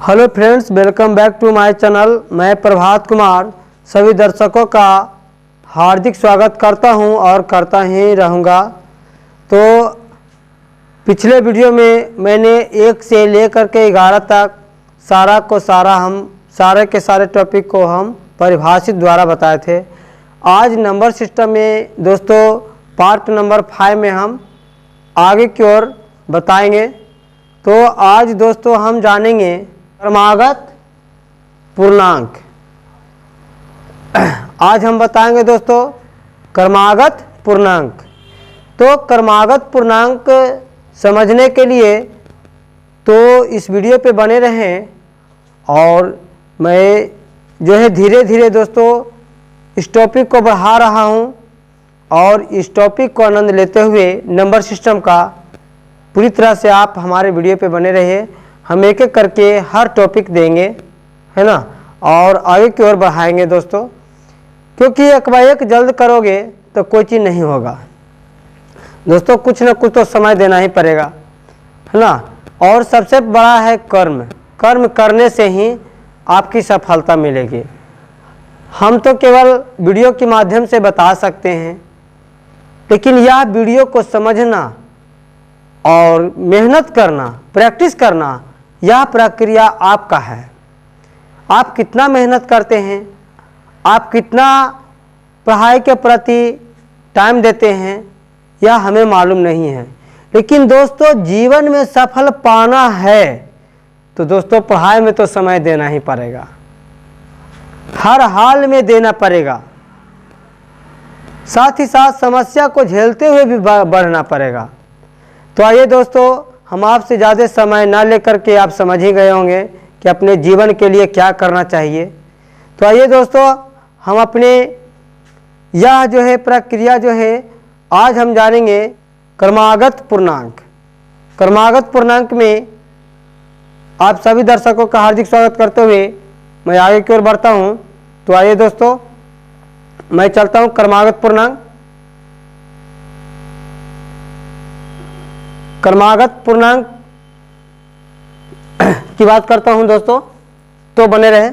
Hello friends, welcome back to my channel. मैं प्रभात कुमार सभी दर्शकों का हार्दिक स्वागत करता हूं और करता ही रहूंगा। तो पिछले वीडियो में मैंने 1 से लेकर के 11 तक सारे के सारे टॉपिक को हम परिभाषित द्वारा बताए थे। आज नंबर सिस्टम में दोस्तों पार्ट नंबर 5 में हम आगे की ओर बताएंगे। तो आज दोस्तों हम जानेंगे क्रमागत पूर्णांक। आज हम बताएंगे दोस्तों क्रमागत पूर्णांक। तो क्रमागत पूर्णांक समझने के लिए तो इस वीडियो पे बने रहें और मैं जो है धीरे धीरे दोस्तों इस टॉपिक को बढ़ा रहा हूं और इस टॉपिक को आनंद लेते हुए नंबर सिस्टम का पूरी तरह से आप हमारे वीडियो पे बने रहिए। हम एक एक करके हर टॉपिक देंगे, है ना, और आगे की ओर बढ़ाएंगे दोस्तों, क्योंकि एक बार एक जल्द करोगे तो कोई चीज़ नहीं होगा दोस्तों। कुछ ना कुछ तो समय देना ही पड़ेगा, है ना। और सबसे बड़ा है कर्म। कर्म करने से ही आपकी सफलता मिलेगी। हम तो केवल वीडियो के माध्यम से बता सकते हैं, लेकिन यह वीडियो को समझना और मेहनत करना, प्रैक्टिस करना, यह प्रक्रिया आपका है। आप कितना मेहनत करते हैं, आप कितना पढ़ाई के प्रति टाइम देते हैं, यह हमें मालूम नहीं है। लेकिन दोस्तों जीवन में सफल पाना है तो दोस्तों पढ़ाई में तो समय देना ही पड़ेगा, हर हाल में देना पड़ेगा। साथ ही साथ समस्या को झेलते हुए भी बढ़ना पड़ेगा। तो आइए दोस्तों, हम आपसे ज़्यादा समय ना लेकर के आप समझ ही गए होंगे कि अपने जीवन के लिए क्या करना चाहिए। तो आइए दोस्तों, हम अपने यह जो है प्रक्रिया जो है आज हम जानेंगे क्रमागत पूर्णांक। क्रमागत पूर्णांक में आप सभी दर्शकों का हार्दिक स्वागत करते हुए मैं आगे की ओर बढ़ता हूं। तो आइए दोस्तों, मैं चलता हूं क्रमागत पूर्णांक। क्रमागत पूर्णांक की बात करता हूं दोस्तों, तो बने रहे।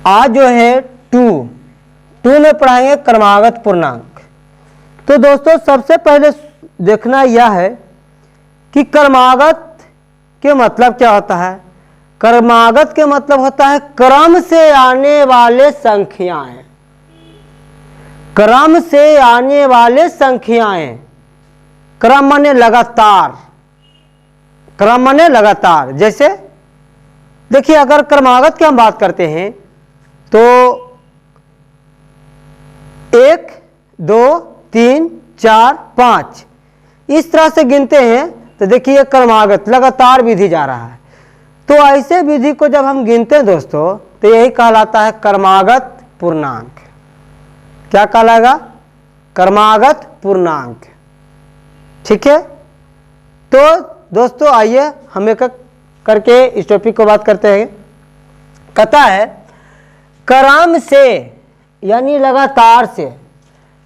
आज जो है टू में पढ़ाएंगे क्रमागत पूर्णांक। तो दोस्तों सबसे पहले देखना यह है कि क्रमागत के मतलब क्या होता है। क्रमागत के मतलब होता है क्रम से आने वाले संख्याएं। क्रम से आने वाले संख्याएं, क्रम माने लगातार, क्रम माने लगातार। जैसे देखिए, अगर क्रमागत की हम बात करते हैं तो 1 2 3 4 5 इस तरह से गिनते हैं तो देखिए क्रमागत लगातार विधि जा रहा है। तो ऐसे विधि को जब हम गिनते हैं दोस्तों तो यही कहलाता है क्रमागत पूर्णांक। क्या कहलाएगा? क्रमागत पूर्णांक। ठीक है। तो दोस्तों आइए हम एक करके इस टॉपिक को बात करते हैं। कहता है क्रम से यानी लगातार से,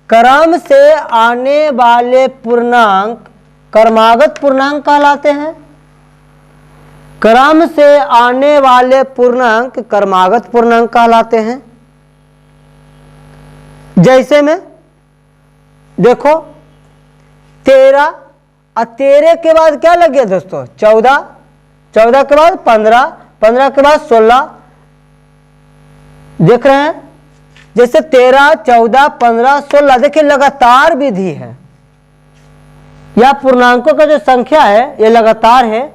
क्रम से आने वाले पूर्णांक क्रमागत पूर्णांक कहलाते हैं। क्रम से आने वाले पूर्णांक क्रमागत पूर्णांक कहलाते हैं। जैसे में देखो 13 और 13 के बाद क्या लग गया दोस्तों? 14, 14 के बाद 15, 15 के बाद 16। देख रहे हैं, जैसे 13, 14, 15, 16 देखिए लगातार विधि है। यह पूर्णांकों का जो संख्या है ये लगातार है,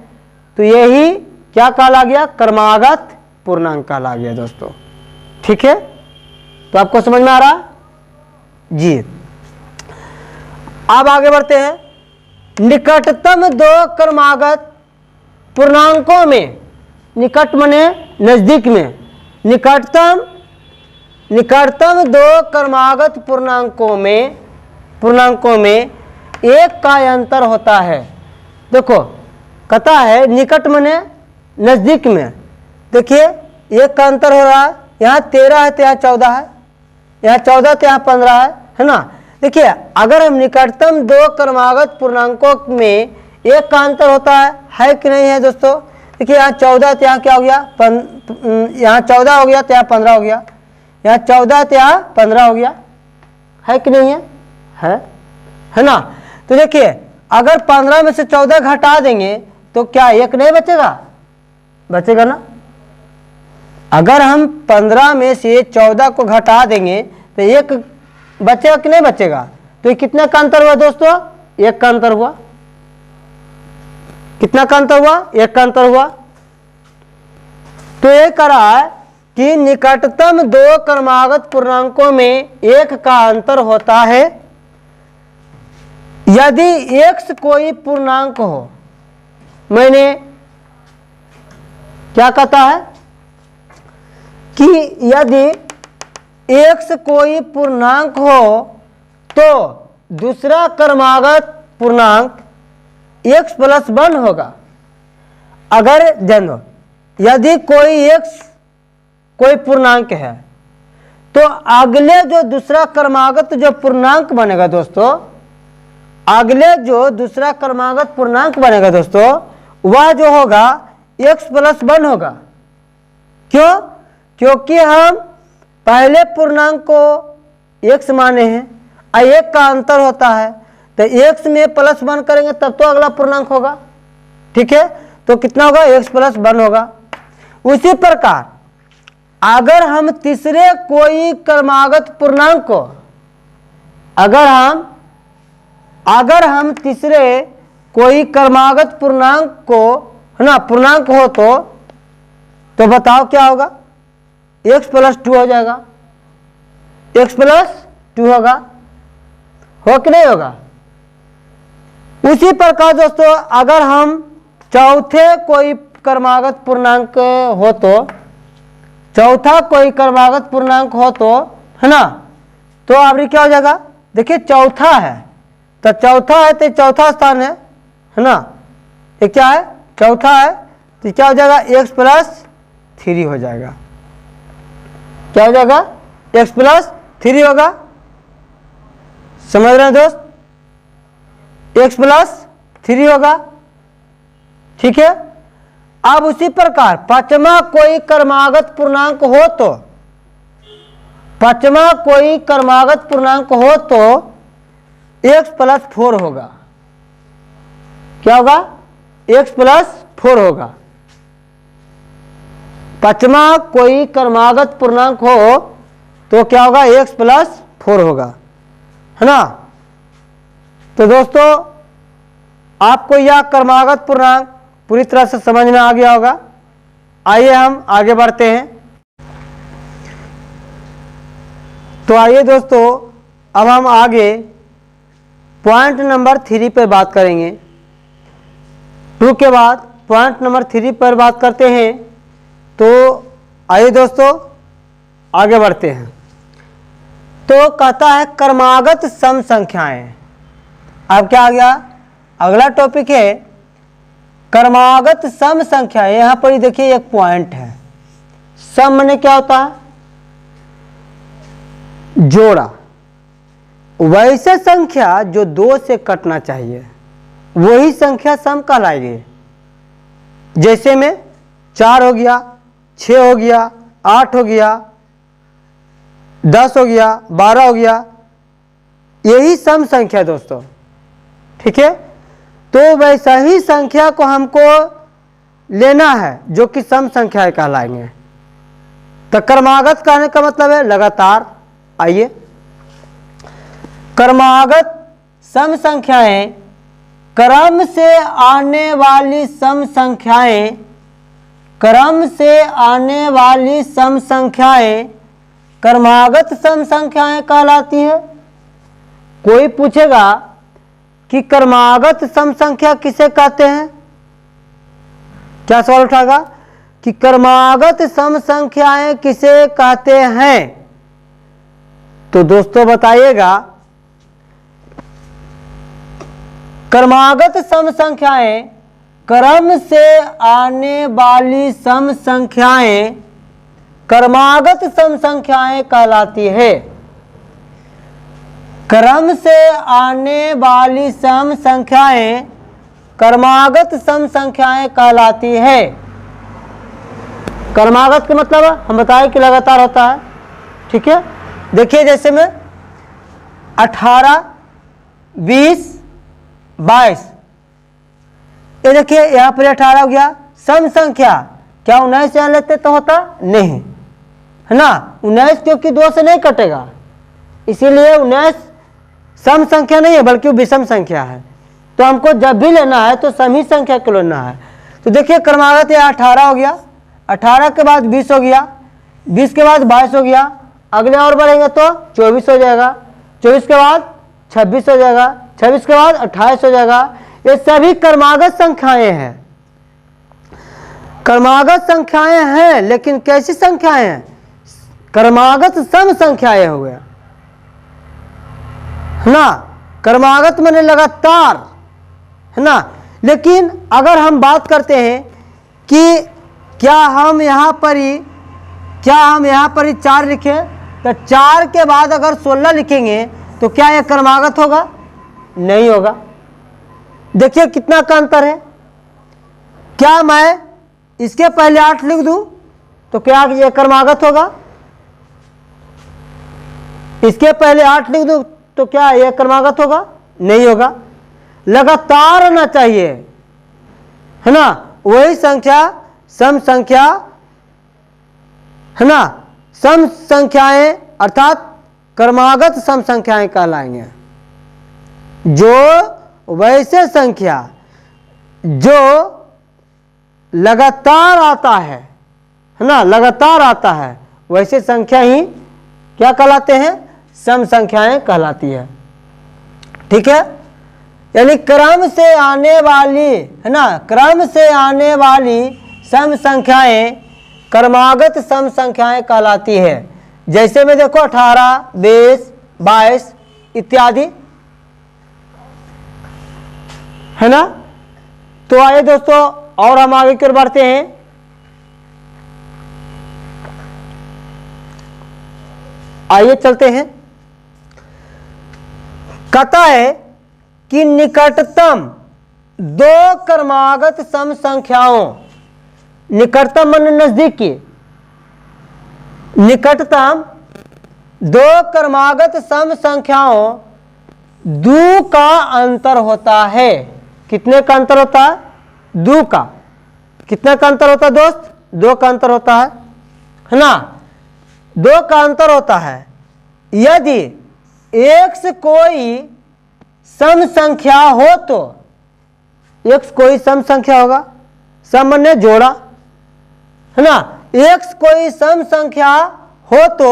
तो यही क्या कहला गया? क्रमागत पूर्णांक कहला गया दोस्तों। ठीक है, तो आपको समझ में आ रहा जी। अब आगे बढ़ते हैं। निकटतम 2 क्रमागत पूर्णांकों में, निकट माने नजदीक में, निकटतम 2 क्रमागत पूर्णांकों में एक का अंतर होता है। देखो कहता है निकट माने नजदीक में, देखिए एक का अंतर हो रहा है। यहाँ 13 है तो यहाँ 14 है, यहाँ 14 तो यहाँ 15 है ना। देखिए अगर हम निकटतम 2 क्रमागत पूर्णांकों में एक का अंतर होता है कि नहीं है दोस्तों? देखिए यहाँ 14 तो यहाँ क्या हो गया, यहाँ 14 हो गया तो यहाँ 15 हो गया, यहाँ 14 तो यहाँ 15 हो गया, है कि नहीं है ना? तो देखिए अगर 15 में से 14 घटा देंगे तो क्या एक नहीं बचेगा? बचेगा ना। अगर हम 15 में से 14 को घटा देंगे तो एक बचेगा कि नहीं बचेगा? तो ये कितने का अंतर हुआ दोस्तों? एक का अंतर हुआ। कितना का अंतर हुआ? एक का अंतर हुआ। तो ये कह रहा है कि निकटतम दो क्रमागत पूर्णांकों में एक का अंतर होता है यदि x कोई पूर्णांक हो। मैंने क्या कहता है कि यदि x कोई पूर्णांक हो तो दूसरा क्रमागत पूर्णांक x प्लस 1 होगा। अगर जानो यदि कोई पूर्णांक है तो अगले जो दूसरा क्रमागत जो पूर्णांक बनेगा दोस्तों, अगले जो दूसरा क्रमागत पूर्णांक बनेगा दोस्तों, वह जो होगा x प्लस 1 होगा। क्यों? क्योंकि हम पहले पूर्णांक को x माने हैं और एक का अंतर होता है तो x में प्लस 1 करेंगे तब तो अगला पूर्णांक होगा। ठीक है, तो कितना होगा? x प्लस 1 होगा। उसी प्रकार अगर हम तीसरे कोई क्रमागत पूर्णांक को अगर हम तीसरे कोई क्रमागत पूर्णांक को है ना पूर्णांक हो तो बताओ क्या होगा? x प्लस 2 हो जाएगा। x प्लस 2 होगा, हो कि नहीं होगा? उसी प्रकार दोस्तों अगर हम चौथे कोई क्रमागत पूर्णांक हो तो चौथा कोई क्रमागत पूर्णांक हो तो है ना, तो अभी क्या हो जाएगा? देखिए चौथा है तो चौथा स्थान है ना, ये क्या है? चौथा है तो क्या हो जाएगा? x प्लस 3 हो जाएगा। क्या हो जाएगा? x प्लस 3 होगा। समझ रहे हैं दोस्त? x प्लस 3 होगा। ठीक है, अब उसी प्रकार पांचवा कोई क्रमागत पूर्णांक हो तो x प्लस 4 होगा। क्या होगा? x प्लस 4 होगा। पांचवा कोई क्रमागत पूर्णांक हो तो क्या होगा? x प्लस 4 होगा, है ना। तो दोस्तों आपको यह क्रमागत पूर्णांक पूरी तरह से समझ में आ गया होगा। आइए हम आगे बढ़ते हैं। तो आइए दोस्तों अब हम आगे पॉइंट नंबर 3 पर बात करेंगे। 2 के बाद पॉइंट नंबर 3 पर बात करते हैं। तो आइए दोस्तों आगे बढ़ते हैं। तो कहता है क्रमागत सम संख्याएं। अब क्या आ गया? अगला टॉपिक है क्रमागत सम संख्याएं। यहां पर ही देखिए एक पॉइंट है। सम माने क्या होता है? जोड़ा। वैसे संख्या जो 2 से कटना चाहिए वही संख्या सम कहलाएगी। जैसे में 4 हो गया, 6 हो गया, 8 हो गया, 10 हो गया, 12 हो गया, यही सम संख्या दोस्तों। ठीक है, तो वैसा ही संख्या को हमको लेना है जो कि सम संख्याएं कहलाएंगे। तो क्रमागत कहने का मतलब है लगातार। आइए, क्रमागत सम संख्याएं क्रम से आने वाली सम संख्याएं, क्रम से आने वाली सम संख्याएं क्रमागत सम संख्याएं कहलाती है। कोई पूछेगा कि क्रमागत सम संख्या किसे कहते हैं? क्या सवाल उठाएगा कि क्रमागत सम संख्याएं किसे कहते हैं? तो दोस्तों बताइएगा, क्रमागत सम संख्याएं क्रम से आने वाली सम संख्याएं क्रमागत सम संख्याएं कहलाती है। क्रम से आने वाली सम संख्याएं क्रमागत सम संख्याएं कहलाती है। क्रमागत का मतलब हम बताएं कि लगातार होता है। ठीक है, देखिए जैसे में 18, 20, 22, ये देखिए यहाँ पर 18 हो गया। सम संख्या क्या 19 यहाँ लेते तो होता नहीं, है ना। 19 क्योंकि 2 से नहीं कटेगा, इसीलिए 19 सम संख्या नहीं है बल्कि विषम संख्या है। तो हमको जब भी लेना है तो सम ही संख्या को लेना है। तो देखिए क्रमागत यहाँ 18 हो गया, 18 के बाद 20 हो गया, 20 के बाद 22 हो गया, अगले और बढ़ेंगे तो 24 हो जाएगा, 24 के बाद 26 हो जाएगा, 26 के बाद 28 हो जाएगा। ये सभी क्रमागत संख्याएं हैं। क्रमागत संख्याएं हैं, लेकिन कैसी संख्याएं हैं? क्रमागत सम संख्याएं हो गया, है ना। क्रमागत माने लगातार, है ना। लेकिन अगर हम बात करते हैं कि क्या हम यहाँ पर ही 4 लिखें, तो 4 के बाद अगर 16 लिखेंगे तो क्या यह क्रमागत होगा? नहीं होगा। देखिए कितना का अंतर है। क्या मैं इसके पहले 8 लिख दूं तो क्या यह क्रमागत होगा? इसके पहले 8 लिख दूं तो क्या यह क्रमागत होगा? नहीं होगा। लगातार होना चाहिए, है ना। वही संख्या सम संख्या, है ना, सम संख्याएं अर्थात क्रमागत सम संख्याएं कहलाएंगे। जो वैसे संख्या जो लगातार आता है ना, लगातार आता है, वैसे संख्या ही क्या कहलाते हैं? सम संख्याएं कहलाती है। ठीक है, यानी क्रम से आने वाली, है ना, क्रम से आने वाली सम संख्याएं क्रमागत सम संख्याएं कहलाती है। जैसे में देखो 18, 20, 22 इत्यादि, है ना। तो आइए दोस्तों और हम आगे की ओर बढ़ते हैं। आइए चलते हैं। कहता है कि निकटतम 2 क्रमागत सम संख्याओं, निकटतम माने नजदीकी, निकटतम 2 क्रमागत सम संख्याओं 2 का अंतर होता है। कितने का अंतर होता है? 2 का। कितने का अंतर होता है दोस्त? 2 का अंतर होता है ना। 2 का अंतर होता है। यदि x कोई सम संख्या हो तो, x कोई सम संख्या होगा, सम माने जोड़ा, है ना। x कोई सम संख्या हो तो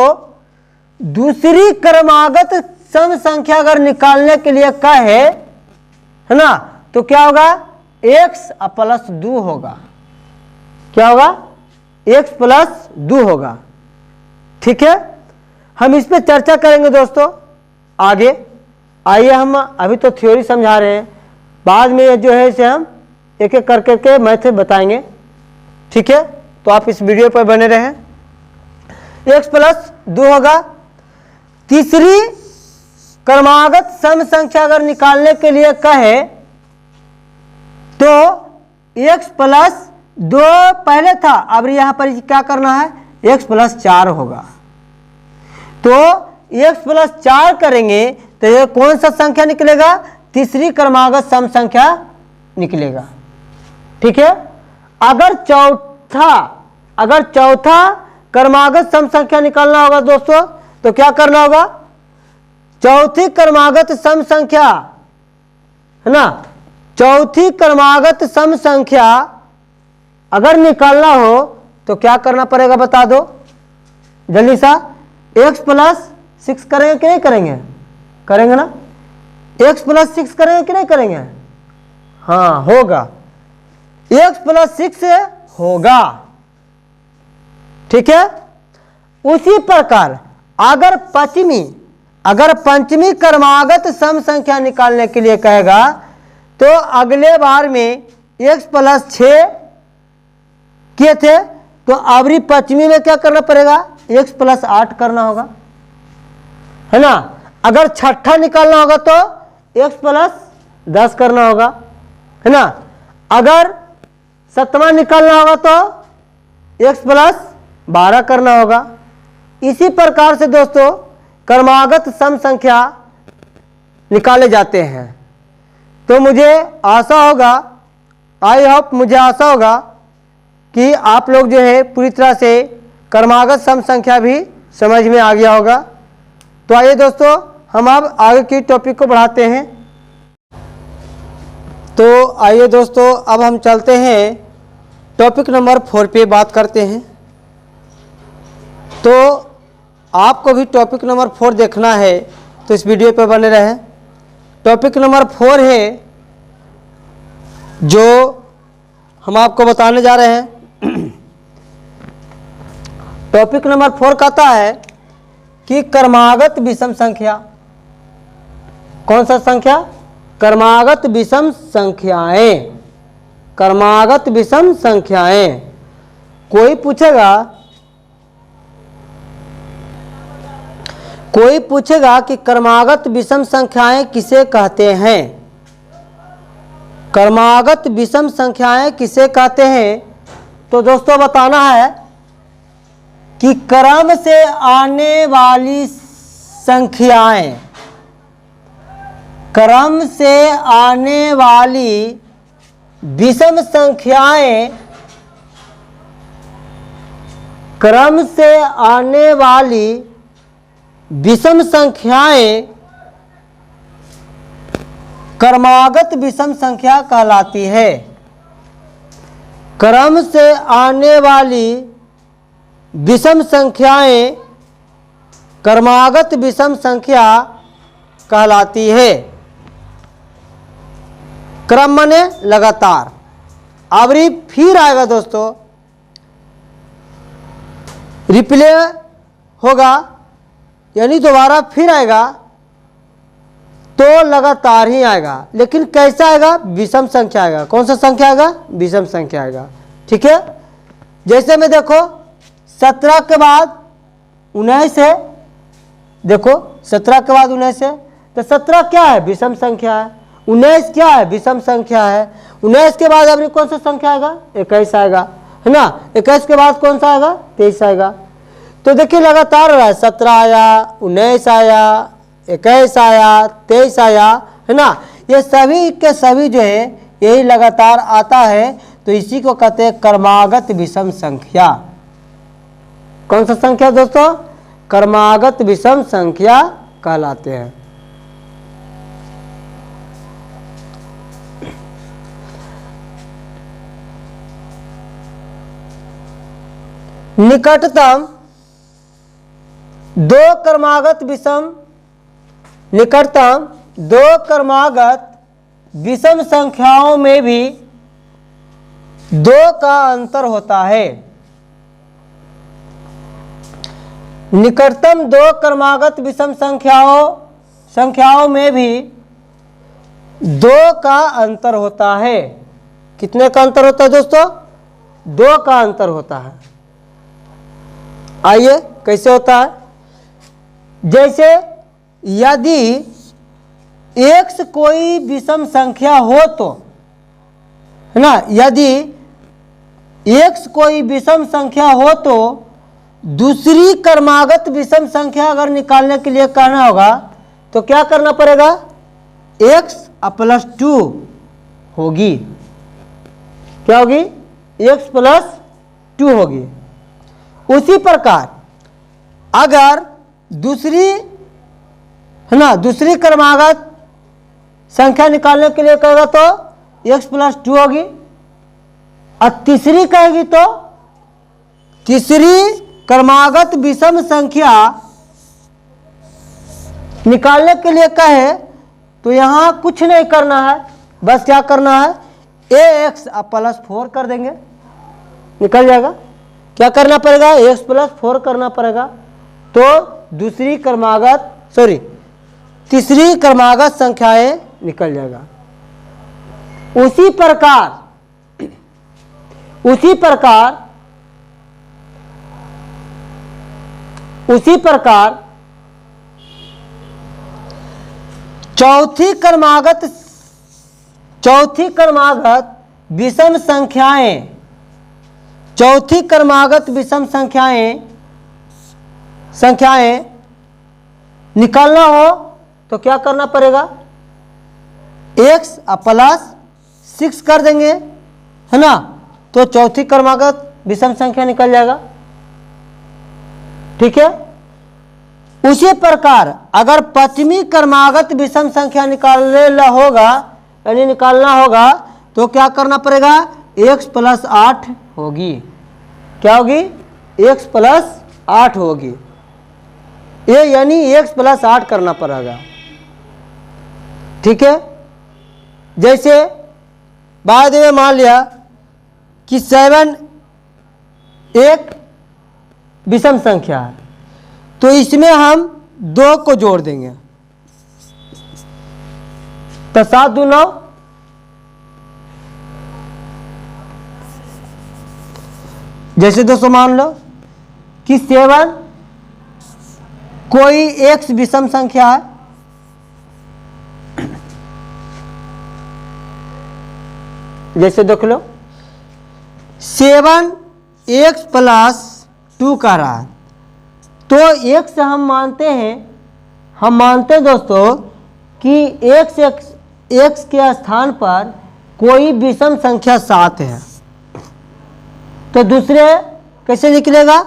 दूसरी क्रमागत सम संख्या अगर निकालने के लिए कहे, है ना, तो क्या होगा? x प्लस 2 होगा। क्या होगा? x प्लस 2 होगा। ठीक है, हम इस पे चर्चा करेंगे दोस्तों आगे। आइए हम अभी तो थ्योरी समझा रहे हैं, बाद में ये जो है इसे हम एक एक करके के मैथ बताएंगे। ठीक है, तो आप इस वीडियो पर बने रहें। x प्लस 2 होगा। तीसरी क्रमागत सम संख्या अगर निकालने के लिए कहे तो x प्लस 2 पहले था, अब यहाँ पर क्या करना है? x प्लस 4 होगा। तो x प्लस 4 करेंगे तो ये कौन सा संख्या निकलेगा? तीसरी क्रमागत सम संख्या निकलेगा। ठीक है, अगर चौथा क्रमागत सम संख्या निकालना होगा दोस्तों तो क्या करना होगा? चौथी क्रमागत सम संख्या, है ना, चौथी क्रमागत सम संख्या अगर निकालना हो तो क्या करना पड़ेगा बता दो जल्दी सा। x प्लस 6 करेंगे कि नहीं करेंगे? करेंगे ना। x प्लस 6 करेंगे कि नहीं करेंगे? हाँ होगा, x प्लस 6 होगा। ठीक है, उसी प्रकार अगर पंचमी क्रमागत सम संख्या निकालने के लिए कहेगा तो अगले बार में x प्लस 6 किए थे तो अबरी पश्चिमी में क्या करना पड़ेगा? x प्लस 8 करना होगा, है ना। अगर छठा निकालना होगा तो x प्लस 10 करना होगा, है ना। अगर 7वां निकालना होगा तो x + 12 करना होगा। इसी प्रकार से दोस्तों क्रमागत सम संख्या निकाले जाते हैं। तो मुझे आशा होगा, आई होप मुझे आशा होगा कि आप लोग जो है पूरी तरह से क्रमागत सम संख्या भी समझ में आ गया होगा। तो आइए दोस्तों हम अब आगे की टॉपिक को बढ़ाते हैं। तो आइए दोस्तों अब हम चलते हैं टॉपिक नंबर 4 पे बात करते हैं। तो आपको भी टॉपिक नंबर 4 देखना है तो इस वीडियो पे बने रहें। टॉपिक नंबर 4 है जो हम आपको बताने जा रहे हैं। टॉपिक नंबर 4 कहता है कि क्रमागत विषम संख्या। कौन सा संख्या? क्रमागत विषम संख्याएं। क्रमागत विषम संख्याएं। कोई पूछेगा कि क्रमागत विषम संख्याएं किसे कहते हैं? क्रमागत विषम संख्याएं किसे कहते हैं? तो दोस्तों बताना है कि क्रम से आने वाली संख्याएं, क्रम से आने वाली विषम संख्याएं, क्रम से आने वाली विषम संख्याएं क्रमागत विषम संख्या कहलाती है। क्रम से आने वाली विषम संख्याएं क्रमागत विषम संख्या कहलाती है। क्रम माने लगातार। अब फिर आएगा दोस्तों, रिप्ले होगा यानी दोबारा फिर आएगा तो लगातार ही आएगा, लेकिन कैसा आएगा? विषम संख्या आएगा। कौन सा संख्या आएगा? विषम संख्या आएगा। ठीक है। जैसे में देखो 17 के बाद 19 है, देखो 17 के बाद 19 है तो 17 क्या है? विषम संख्या है। 19 क्या है? विषम संख्या है। 19 के बाद अभी कौन सा संख्या आएगा? 21 आएगा, है ना। 21 के बाद कौन सा आएगा? 23 आएगा। तो देखिए लगातार हो रहा है। 17 आया, 19 आया, 21 आया, 23 आया, है ना। ये सभी के सभी जो है यही लगातार आता है। तो इसी को कहते हैं क्रमागत विषम संख्या। कौन सा संख्या दोस्तों? क्रमागत विषम संख्या कहलाते हैं। निकटतम दो क्रमागत विषम संख्याओं में भी 2 का अंतर होता है। निकटतम 2 क्रमागत विषम संख्याओं में भी 2 का अंतर होता है। कितने का अंतर होता है दोस्तों? 2 का अंतर होता है। आइए कैसे होता है? जैसे यदि x कोई विषम संख्या हो तो, है ना, यदि x कोई विषम संख्या हो तो दूसरी क्रमागत विषम संख्या अगर निकालने के लिए कहना होगा तो क्या करना पड़ेगा? x + 2 होगी। क्या होगी? x + 2 होगी। उसी प्रकार अगर दूसरी, है ना, दूसरी क्रमागत संख्या निकालने के लिए कहेगा तो x + 2 होगी। और तीसरी कहेगी तो तीसरी क्रमागत विषम संख्या निकालने के लिए कहे तो यहां कुछ नहीं करना है, बस क्या करना है? ax + 4 कर देंगे, निकल जाएगा। क्या करना पड़ेगा? x + 4 करना पड़ेगा। तो तीसरी क्रमागत संख्याएं निकल जाएगा। उसी प्रकार चौथी क्रमागत विषम संख्याएं, चौथी क्रमागत विषम संख्याएं निकालना हो तो क्या करना पड़ेगा, x प्लस 6 कर देंगे, है ना, तो चौथी क्रमागत विषम संख्या निकल जाएगा। ठीक है। उसी प्रकार अगर पांचवी क्रमागत विषम संख्या निकालना होगा तो क्या करना पड़ेगा, x प्लस 8 होगी। क्या होगी, x प्लस 8 होगी, ये यानी x प्लस 8 करना पड़ेगा। ठीक है। जैसे बाद में मान लिया कि 7 एक विषम संख्या है, तो इसमें हम 2 को जोड़ देंगे, तो 7 2 9। जैसे दोस्तों मान लो कि 7 कोई एक विषम संख्या है, जैसे देख लो 7 x प्लस 2 का रहा है, तो x हम मानते हैं दोस्तों कि x के स्थान पर कोई विषम संख्या 7 है, तो दूसरे कैसे निकलेगा,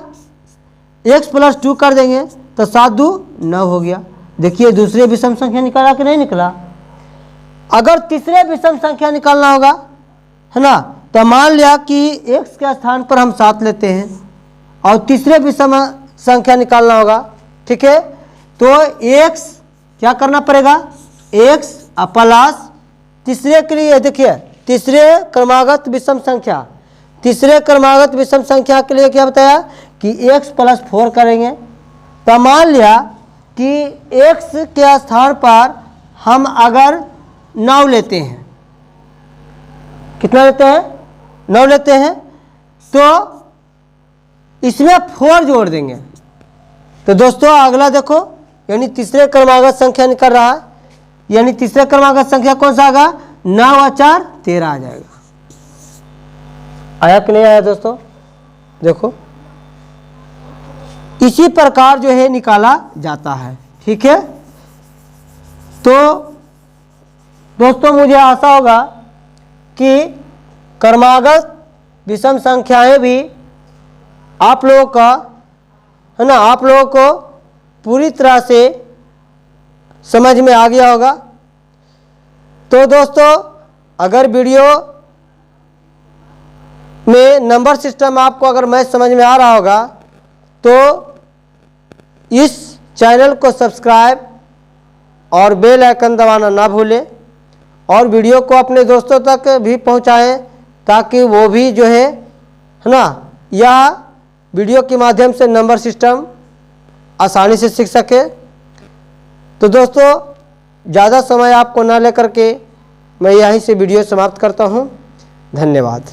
x प्लस 2 कर देंगे तो 7 2 9 हो गया। देखिए दूसरे विषम संख्या निकाला कि नहीं निकला। अगर तीसरे विषम संख्या निकालना होगा, है ना, तो मान लिया कि x के स्थान पर हम 7 लेते हैं और तीसरे विषम संख्या निकालना होगा। ठीक है, तो x क्या करना पड़ेगा, x प्लस तीसरे के लिए देखिए तीसरे क्रमागत विषम संख्या के लिए क्या बताया कि x प्लस 4 करेंगे। तो मान लिया कि x के स्थान पर हम अगर 9 लेते हैं, कितना लेते हैं, 9 लेते हैं, तो इसमें 4 जोड़ देंगे। तो दोस्तों अगला देखो, यानी तीसरे क्रमागत संख्या निकल रहा है, यानी तीसरे क्रमागत संख्या कौन सा आएगा, 9 और 4 13 आ जाएगा। आया कि नहीं आया दोस्तों, देखो इसी प्रकार जो है निकाला जाता है। ठीक है, तो दोस्तों मुझे आशा होगा कि क्रमागत विषम संख्याएं भी आप लोगों का, है ना, आप लोगों को पूरी तरह से समझ में आ गया होगा। तो दोस्तों अगर वीडियो में नंबर सिस्टम आपको अगर मैथ समझ में आ रहा होगा तो इस चैनल को सब्सक्राइब और बेल आइकन दबाना ना भूलें, और वीडियो को अपने दोस्तों तक भी पहुंचाएं ताकि वो भी जो है ना, यह वीडियो के माध्यम से नंबर सिस्टम आसानी से सीख सके। तो दोस्तों ज़्यादा समय आपको ना लेकर के मैं यहीं से वीडियो समाप्त करता हूं। धन्यवाद।